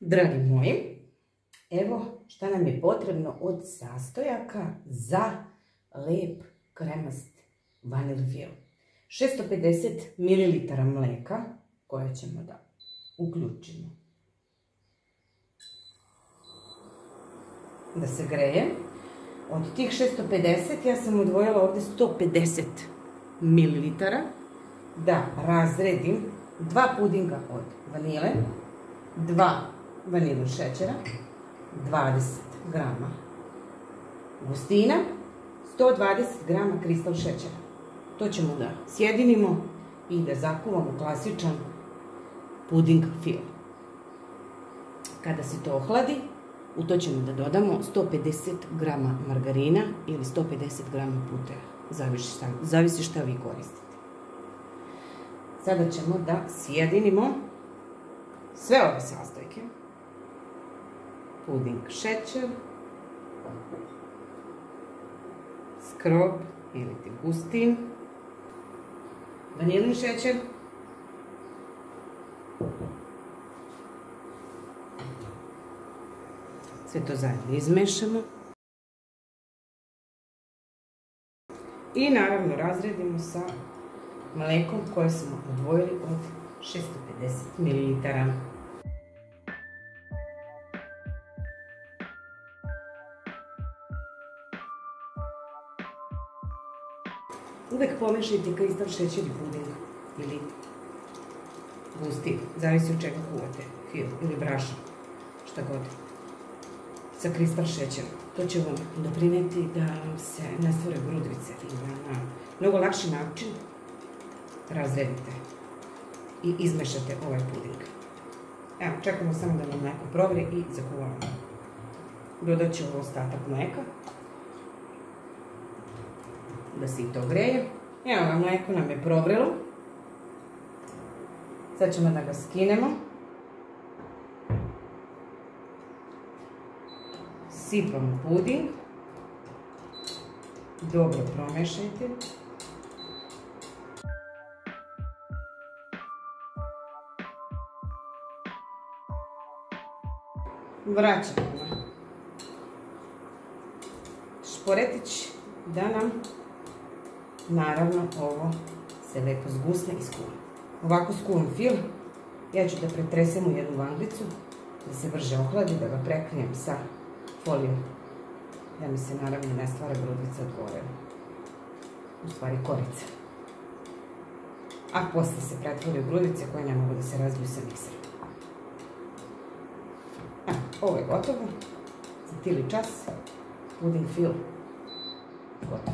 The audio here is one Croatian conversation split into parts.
Dragi moji, evo šta nam je potrebno od sastojaka za lep kremast vanilin fil. 650 ml mleka koje ćemo da uključimo da se greje. Od tih 650 ja sam odvojila ovdje 150 ml da razredim 2 pudinga od vanile, 2 vanilin šećera, 20 grama gustina, 120 grama kristal šećera. To ćemo da sjedinimo i da zakuvamo klasičan puding fil. Kada se to ohladi, u to ćemo da dodamo 150 grama margarina ili 150 grama putera. Zavisi šta vi koristite. Sada ćemo da sjedinimo sve ove sastojke. Puding šećer, skrob ili ti gustin, vanilin šećer, sve to zajedno izmešamo i naravno razredimo sa mlekom koje smo odvojili od 650 ml. Uvek pomešajte kristal šećer i puding ili gustin, zavisi od čega kuvate, fil ili brašno, šta god, sa kristal šećerom. To će vam doprineti da vam se ne stvore grudvice i da na mnogo lakši način razredite i izmešate ovaj puding. Evo, čekamo samo da nam mleko provri i zakuvamo. Dodat ću ostatak mleka da se i to greje. Evo, mleko nam je provrelo. Sad ćemo da ga skinemo. Sipamo puding. Dobro promešajte. Vraćamo na šporetić da nam naravno ovo se lepo zgusne i skuva. Ovako skuvam fil, ja ću da pretresem u jednu vanglicu da se brže ohladi, da ga prekrijem sa folijom, da mi se naravno ne stvara grudvica od gore, u stvari korica. A posle se pretvori u grudice koje ne mogu da se razbiju sa mikserom. Ovo je gotovo, za tili čas, puding fil gotov.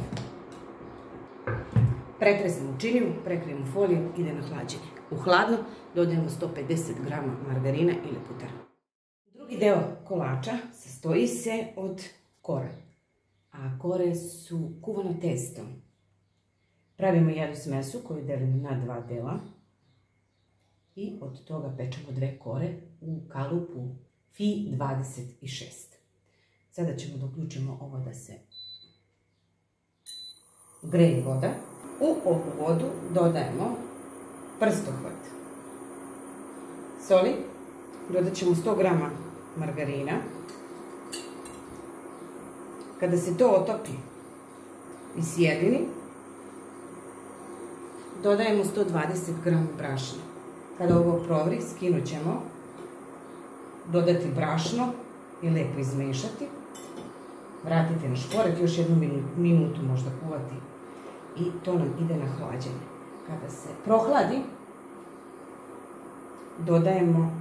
Pretresemo činiju, prekrijemo foliju, ide na hlađenje. U hladno dodajemo 150 grama margarina ili putera. Drugi deo kolača sastoji se od kore, a kore su kuvano testo. Pravimo jednu smesu koju delimo na 2 dela i od toga pečemo 2 kore u kalupu Fi 26. Sada ćemo da uključimo ovo da se greje voda. U ovu vodu dodajemo prstohvat soli, dodat ćemo 100 grama margarina. Kada se to otopi i sjedini, dodajemo 120 grama brašna. Kada ovo provri, skinut ćemo, dodati brašno i lepo izmešati. Vratite na šporet, još jednu minutu možda kuvati i to nam ide na hlađenje. Kada se prohladi, dodajemo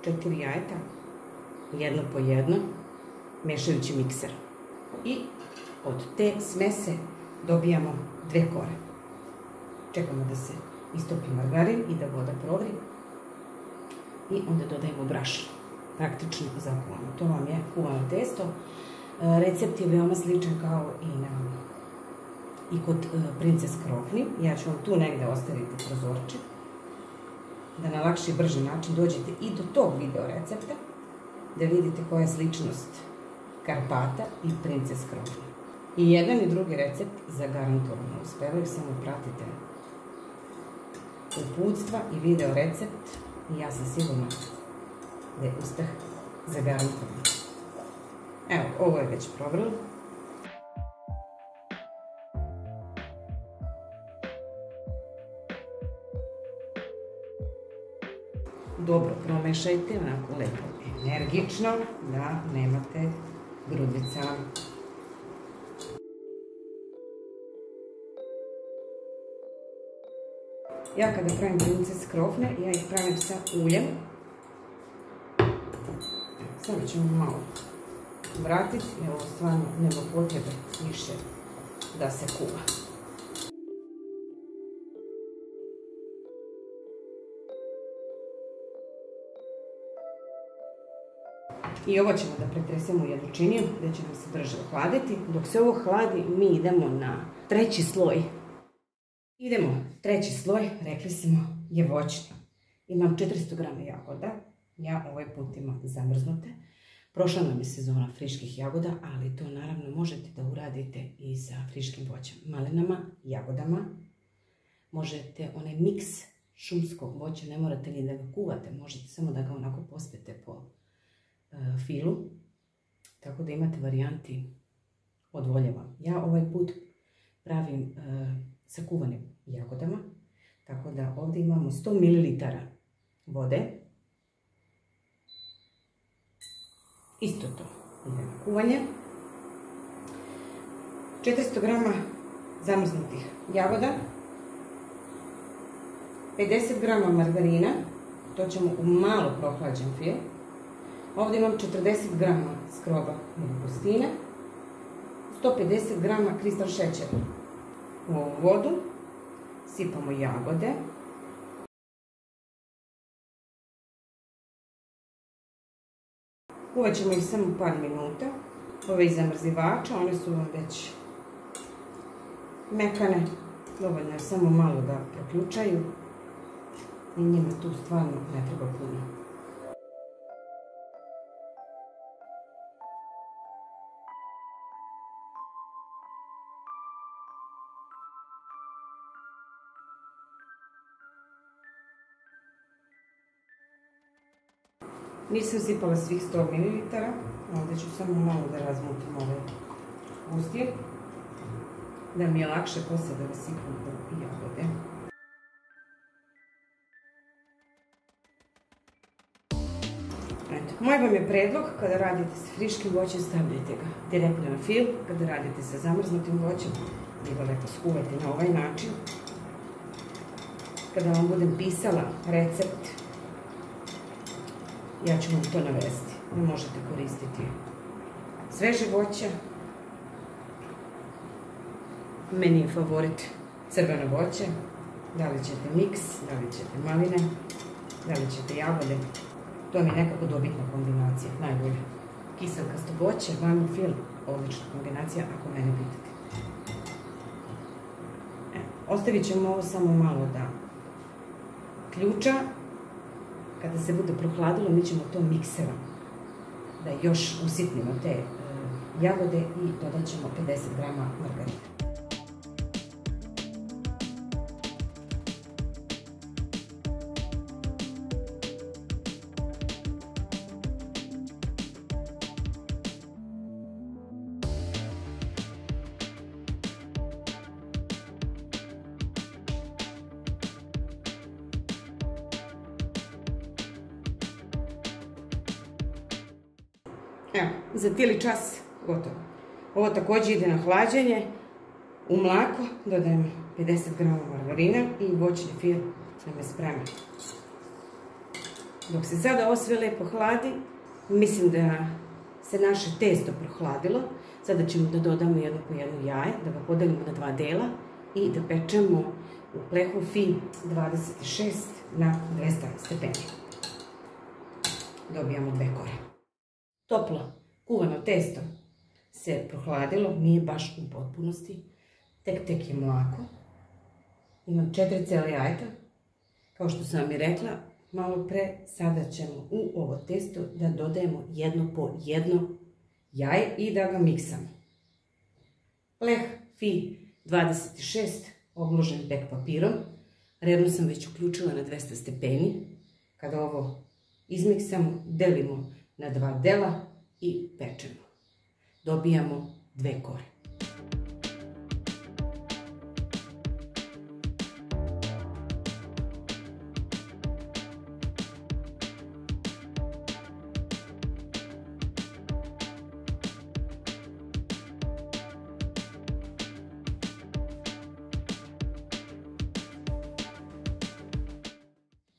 4 jajeta, jedno po jedno, mešajući mikser. I od te smese dobijamo 2 kore. Čekamo da se istopi margarin i da voda provri i onda dodajemo brašno. Praktično zakuvano. To vam je kuvano testo. Recept je veoma sličan kao i kod princes krofni. Ja ću vam tu negde ostaviti prozorče da na lakši i brži način dođete i do tog video recepta da vidite koja je sličnost Karpata i princes krofni. I jedan i drugi recept zagarantovano uspevaju, samo pratite uputstva i video recept i ja sam sigurna da je uspeh zagarantovano. Evo, ovo je već provrlo. Dobro promešajte, onako lepo energično, da nemate grudica. Ja kada pravim brunce s krofne, ja ih pravim sa uljem. Sada ćemo malo vratiti, jer ovo stvarno nema potrebe više da se kuva. I ovo ćemo da pretresemo u jednu činiju, gdje će nam se brže ohladiti. Dok se ovo hladi, mi idemo na treći sloj. Treći sloj, rekli smo, je voćni. Imam 400 grama jagoda, ja ovaj put imam zamrznute. Prošla nam je sezona friških jagoda, ali to naravno možete da uradite i sa friškim voćem. Malinama, jagodama. Možete onaj miks šumskog voća, ne morate ni da ga kuvate, možete samo da ga onako pospete po filu. Tako da imate varijanti od voljeva. Ja ovaj put pravim sa kuvanim jagodama. Tako da ovdje imamo 100 ml vode. Isto to ide na kuvanje. 400 grama zamrznutih jagoda. 50 grama margarina. To ćemo u malo prohlađen fil. Ovdje imam 40 grama skroba mangostine. 150 grama kristal šećera. U ovu vodu sipamo jagode. Kuvat ćemo ih samo par minuta. Ove iz zamrzivača, one su vam već mekane. Dovoljno je samo malo da proključaju. I njima tu stvarno ne treba puno. Nisam sipala svih 100 ml, ovdje ću samo malo da razmutim ove gustije, da mi je lakše poslije da sipam u jagode. Moj vam je predlog, kada radite sa friškim voćem, stavljajte ga direktno na fil. Kada radite sa zamrznutim voćem, vi ga lepo skuvajte na ovaj način. Kada vam budem pisala recept, ja ću vam to navesti. Vi možete koristiti sveže voće. Meni je favorit crveno voće. Da li ćete miks, da li ćete maline, da li ćete jagode. To mi je nekako dobitna kombinacija, najbolja. Kiselkasto voće, vanil fil, odlična kombinacija ako mene pitate. Ostavit ćemo ovo samo malo da ključa. Kada se bude prohladilo, mi ćemo to mikserom da još usitnimo te jagode i dodat ćemo 50 grama margarina. Evo, za tili čas gotovo. Ovo također ide na hlađenje. U mlako dodajemo 50 grama margarina i voćni fil nam je spreman. Dok se sada ovo sve lepo hladi, mislim da se naše testo prohladilo. Sada ćemo da dodamo jedno po jedno jaje, da ga podelimo na dva dela i da pečemo u plehu fi 26 na 200 stepeni. Dobijamo 2 kore. Toplo kuvano testo se prohladilo, nije baš u potpunosti, tek je mlako. Imam 4 cijela jajeta, kao što sam vam i rekla malo pre, sada ćemo u ovo testo da dodajemo jedno po jedno jaje i da ga miksamo. Pleh fi 26 obložen bek papirom, redno sam već uključila na 200 stepeni. Kada ovo izmiksamo, delimo na 2 dela i pečemo. Dobijamo 2 kore.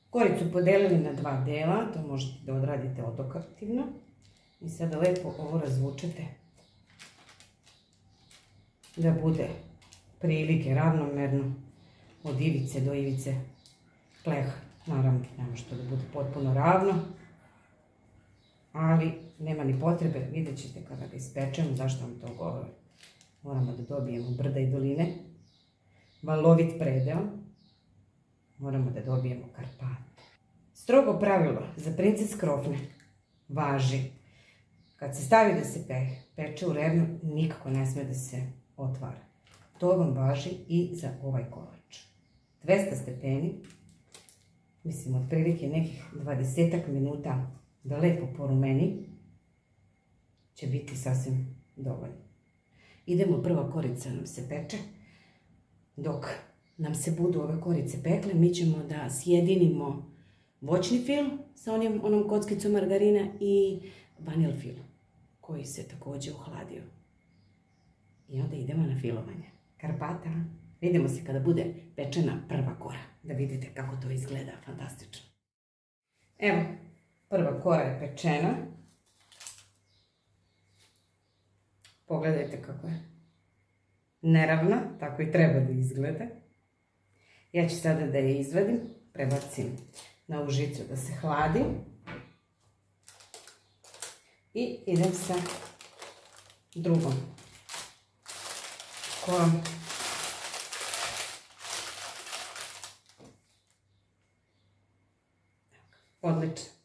Koricu podelili na 2 dela, to možete da odradite odokativno. I sada lepo ovo razvučete da bude prilike ravnomerno od ivice do ivice pleha. Naravno, ne može to da bude potpuno ravno, ali nema ni potrebe, vidjet ćete kada ga ispečemo, zašto vam to govorim. Moramo da dobijemo brda i doline, valovit predeo, moramo da dobijemo Karpate. Strogo pravilo za princes krofne važi: kad se stavi da se peče u revnu, nikako ne sme da se otvara. To vam važi i za ovaj kolač. 200 stepeni, mislim otprilike nekih 20 minuta da lepo porumeni, će biti sasvim dovoljno. Idemo, prva korica nam se peče. Dok nam se budu ove korice pekle, mi ćemo da sjedinimo voćni fil sa onom kockicom margarina i vanil fil koji se također ohladio. I onda idemo na filovanje Karpata. Vidimo se kada bude pečena prva kora, da vidite kako to izgleda fantastično. Evo, prva kora je pečena. Pogledajte kako je neravna, tako i treba da izgleda. Ja ću sada da je izvadim, prebacim na užicu da se hladi i idem sa drugom korom. Odlično.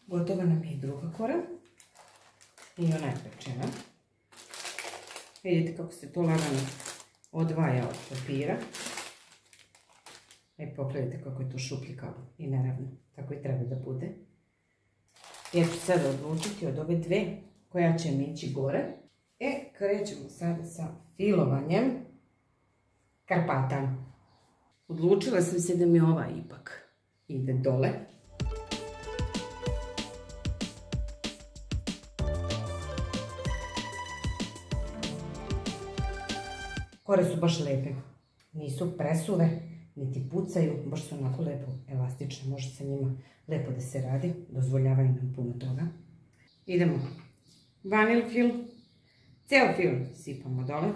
Gotova nam je i druga kora. I ona je pečena. Vidite kako se to lagano odvaja od papira. I pogledajte kako je to šupljikavo i neravno. Tako i treba da bude. Ja ću sada odlučiti od ove 2 koja će mi ići gore. Krećemo sada sa filovanjem Karpata. Odlučila sam se da mi ova ipak ide dole. Kore su baš lepe, nisu presuve, niti pucaju, baš su onako lepo elastične, može sa njima lepo da se radi, dozvoljavaju nam puno toga. Idemo, vanil fil, ceo fil sipamo dole.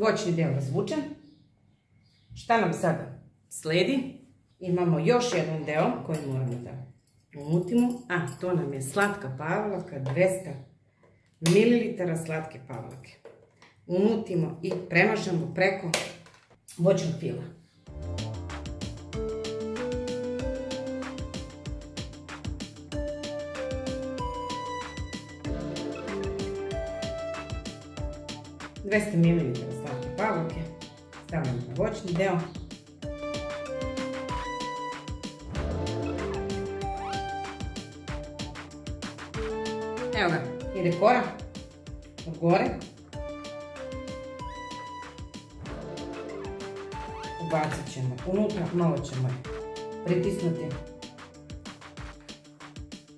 Voćni deo razvučen. Šta nam sada sledi? Imamo još jedan deo koji moramo da umutimo. To nam je slatka pavlaka, 200 ml slatke pavlake. Umutimo i premažemo preko voćnog fila. 200 ml slatke pavlake, stavljamo na voćni deo. Evo ga, ide kora od gore. Ubacit ćemo unutra, malo ćemo je pritisnuti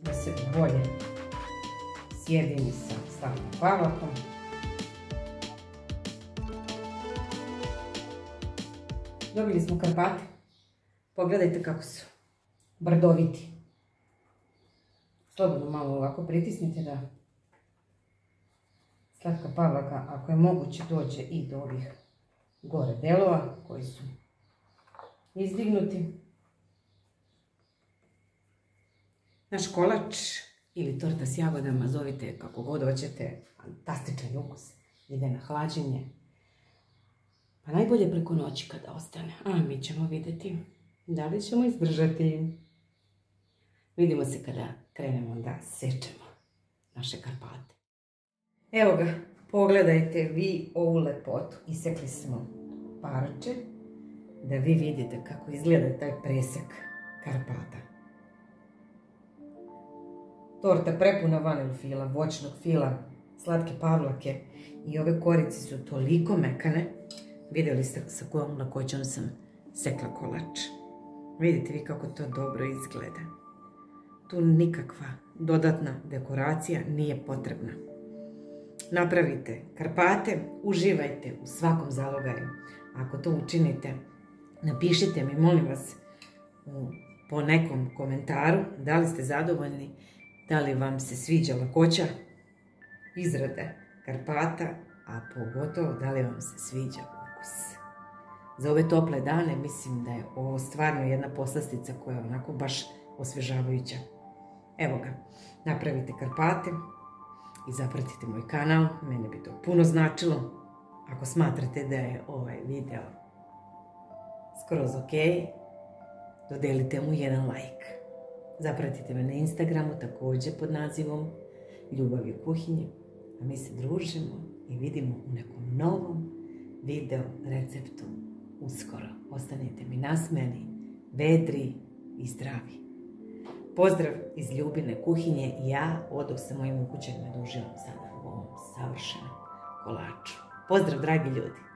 da se bolje sjedini sa slatkom pavlakom. Dobili smo Karpate. Pogledajte kako su brdoviti. Slobodno malo ovako pritisnite da slatka pavlaka, ako je moguće, dođe i do ovih gore delova koji su izdignuti. Naš kolač ili torta s jagodama, zovite kako god hoćete, fantastičan ukus, ide na hlađenje. Pa najbolje preko noći kada ostane, a mi ćemo vidjeti da li ćemo izdržati. Vidimo se kada krenemo da sečemo naše Karpate. Evo ga, pogledajte vi ovu lepotu. Isekli smo parče da vi vidite kako izgleda taj presek Karpata. Torta prepuna vanil fila, voćnog fila, slatke pavlake i ove korice su toliko mekane. Vidjeli ste sa kojom lakoćom sam sekla kolač. Vidite vi kako to dobro izgleda. Tu nikakva dodatna dekoracija nije potrebna. Napravite Karpate, uživajte u svakom zalogaju. Ako to učinite, napišite mi, molim vas, po nekom komentaru da li ste zadovoljni, da li vam se sviđa lakoća izrade Karpata, a pogotovo da li vam se sviđa ukus. Za ove tople dane mislim da je ovo stvarno jedna poslastica koja je onako baš osvježavajuća. Evo ga, napravite Karpate i zapratite moj kanal, mene bi to puno značilo. Ako smatrate da je ovaj video skroz ok, dodelite mu jedan like. Zapratite me na Instagramu također pod nazivom Ljubav u kuhinji, a mi se družimo i vidimo u nekom novom video receptu uskoro. Ostanite mi nasmejani, vedri i zdravi. Pozdrav iz Ljubine kuhinje i ja odoh sa mojim ukućanima da uživam sada u ovom savršenom kolaču. Pozdrav, dragi ljudi!